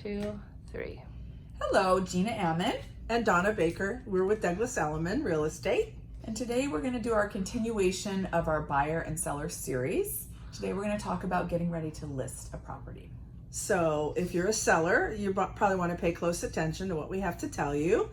2, 3. Hello, Gina Ammon. And Donna Baker. We're with Douglas Elliman Real Estate. And today we're going to do our continuation of our buyer and seller series. Today we're going to talk about getting ready to list a property. So if you're a seller, you probably want to pay close attention to what we have to tell you.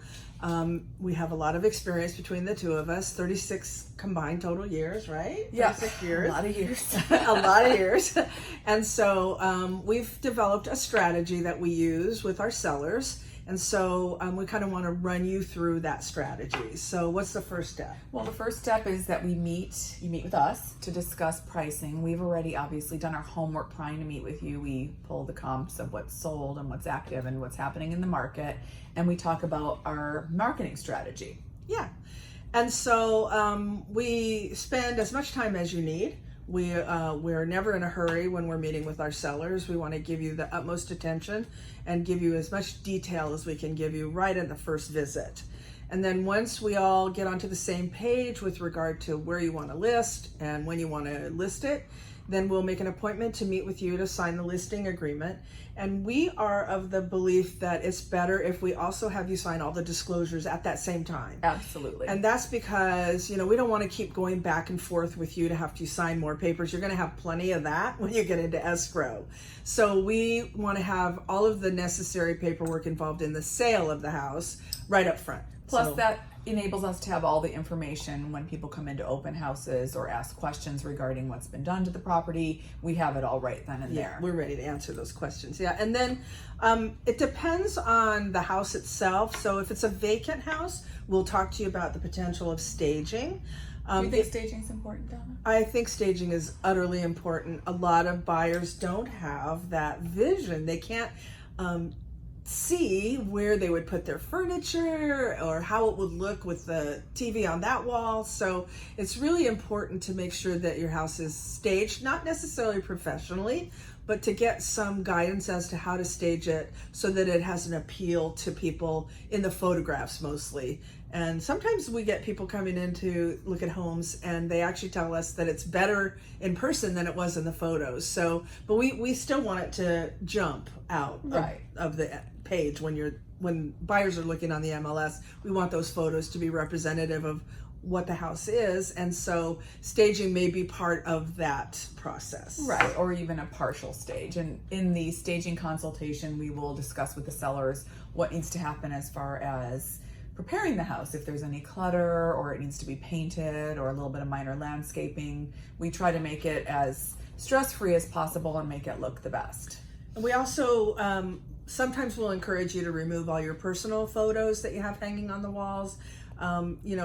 We have a lot of experience between the two of us, 36 combined total years, right? Yeah, 36 years. a lot of years. A lot of years. And so we've developed a strategy that we use with our sellers. And so we kind of want to run you through that strategy. So what's the first step? Well, the first step is that you meet with us to discuss pricing. We've already obviously done our homework prior to meet with you. We pull the comps of what's sold and what's active and what's happening in the market. And we talk about our marketing strategy. Yeah. And so we spend as much time as you need. We're never in a hurry when we're meeting with our sellers. We want to give you the utmost attention and give you as much detail as we can give you right at the first visit. And then once we all get onto the same page with regard to where you want to list and when you want to list it, then we'll make an appointment to meet with you to sign the listing agreement. And we are of the belief that it's better if we also have you sign all the disclosures at that same time. Absolutely. And that's because, we don't want to keep going back and forth with you to have to sign more papers. You're going to have plenty of that when you get into escrow. So we want to have all of the necessary paperwork involved in the sale of the house right up front. Plus that enables us to have all the information when people come into open houses or ask questions regarding what's been done to the property. We have it all right then and there. We're ready to answer those questions. Yeah, and then it depends on the house itself. So if it's a vacant house, we'll talk to you about the potential of staging. Do you think staging is important, Donna? I think staging is utterly important. A lot of buyers don't have that vision. They can't see where they would put their furniture or how it would look with the TV on that wall. So it's really important to make sure that your house is staged, not necessarily professionally, but to get some guidance as to how to stage it so that it has an appeal to people in the photographs mostly. And sometimes we get people coming in to look at homes and they actually tell us that it's better in person than it was in the photos. So, but we still want it to jump out of the page when buyers are looking on the MLS. We want those photos to be representative of what the house is, and so staging may be part of that process. Right, or even a partial stage. And in the staging consultation, we will discuss with the sellers what needs to happen as far as preparing the house. If there's any clutter or it needs to be painted or a little bit of minor landscaping, we try to make it as stress-free as possible and make it look the best. We also sometimes we'll encourage you to remove all your personal photos that you have hanging on the walls.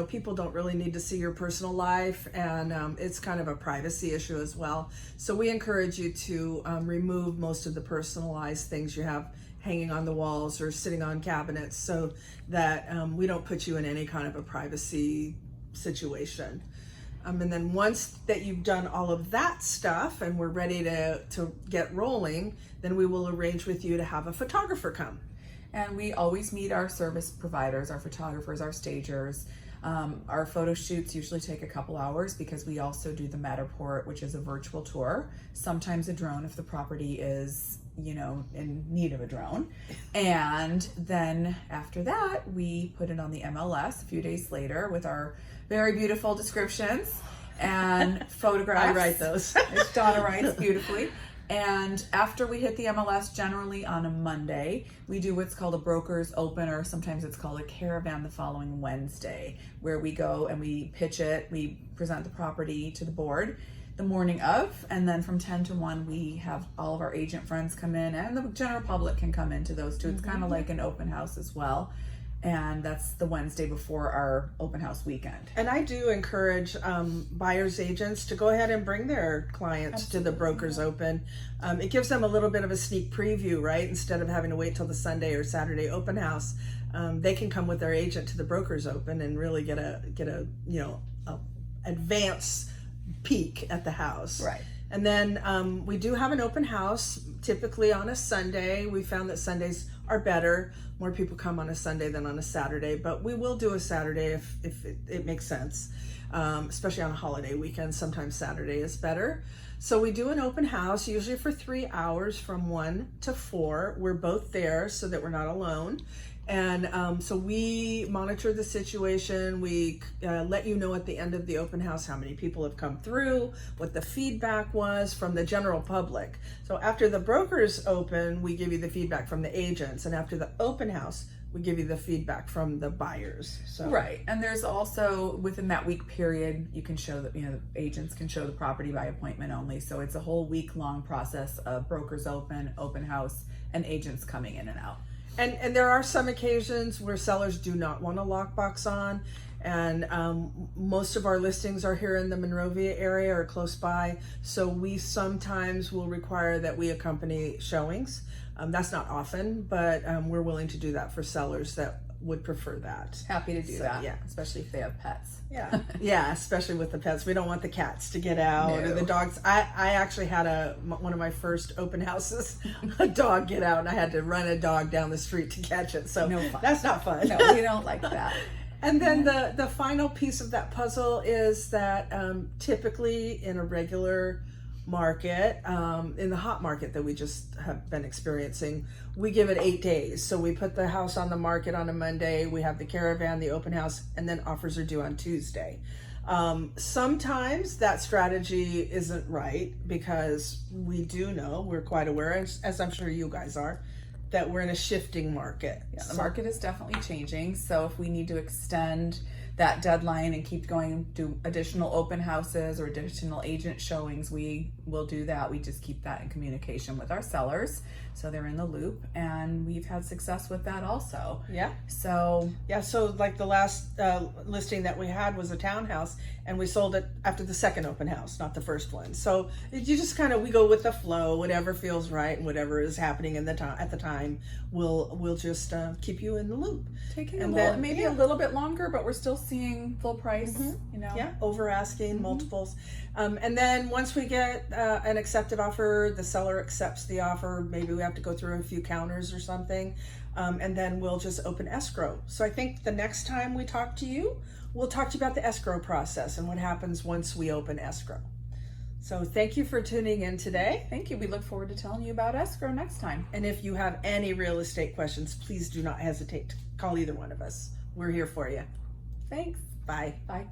People don't really need to see your personal life, and it's kind of a privacy issue as well. So we encourage you to remove most of the personalized things you have hanging on the walls or sitting on cabinets so that we don't put you in any kind of a privacy situation. And then once that you've done all of that stuff and we're ready to get rolling, then we will arrange with you to have a photographer come. And we always meet our service providers, our photographers, our stagers. Our photo shoots usually take a couple hours because we also do the Matterport, which is a virtual tour. Sometimes a drone if the property is, in need of a drone. And then after that, we put it on the MLS a few days later with our very beautiful descriptions and photographs. I write those. Donna writes beautifully. And after we hit the MLS, generally on a Monday, we do what's called a broker's open, or sometimes it's called a caravan the following Wednesday, where we go and we pitch it, we present the property to the board the morning of, and then from 10 to 1, we have all of our agent friends come in, and the general public can come into those too. It's kind of like an open house as well. And that's the Wednesday before our open house weekend. And I do encourage buyers agents to go ahead and bring their clients to the Brokers Open. It gives them a little bit of a sneak preview, right? Instead of having to wait till the Sunday or Saturday open house, they can come with their agent to the Brokers Open and really get a advance peek at the house. Right. And then we do have an open house, typically on a Sunday. We found that Sundays are better. More people come on a Sunday than on a Saturday, but we will do a Saturday if it makes sense, especially on a holiday weekend. Sometimes Saturday is better. So we do an open house, usually for 3 hours from 1 to 4. We're both there so that we're not alone. And so we monitor the situation. We let you know at the end of the open house how many people have come through, what the feedback was from the general public. So after the brokers open, we give you the feedback from the agents. And after the open house, we give you the feedback from the buyers. So Right. And there's also, within that week period, you can show that, the agents can show the property by appointment only. So it's a whole week-long process of brokers open house, and agents coming in and out. And there are some occasions where sellers do not want a lockbox on, and most of our listings are here in the Monrovia area or close by, so we sometimes will require that we accompany showings. That's not often, but we're willing to do that for sellers that would prefer that. Happy to do that, yeah. Especially if they have pets. Yeah, yeah, especially with the pets. We don't want the cats to get out or No. the dogs. I actually had one of my first open houses, a dog get out, and I had to run a dog down the street to catch it. So No fun. that's not fun. No, we don't like that. And then the final piece of that puzzle is that typically in a regular market, in the hot market that we just have been experiencing, we give it 8 days. So we put the house on the market on a Monday, we have the caravan, the open house, and then offers are due on Tuesday. Sometimes that strategy isn't right because we do know, we're quite aware, as I'm sure you guys are, that we're in a shifting market. Yeah, the market is definitely changing. So if we need to extend that deadline and keep going, do additional open houses or additional agent showings, we will do that. We just keep that in communication with our sellers, so they're in the loop, and we've had success with that also. Yeah. So So like the last listing that we had was a townhouse, and we sold it after the second open house, not the first one. So you just we go with the flow, whatever feels right and whatever is happening in the at the time. We'll just keep you in the loop. taking And a little, then, maybe yeah. a little bit longer, but we're still seeing full price. Yeah, over asking, multiples. And then once we get an accepted offer, the seller accepts the offer. Maybe we have to go through a few counters or something. And then we'll just open escrow. So I think the next time we talk to you, we'll talk to you about the escrow process and what happens once we open escrow. So thank you for tuning in today. Thank you. We look forward to telling you about escrow next time. And if you have any real estate questions, please do not hesitate to call either one of us. We're here for you. Thanks. Bye. Bye.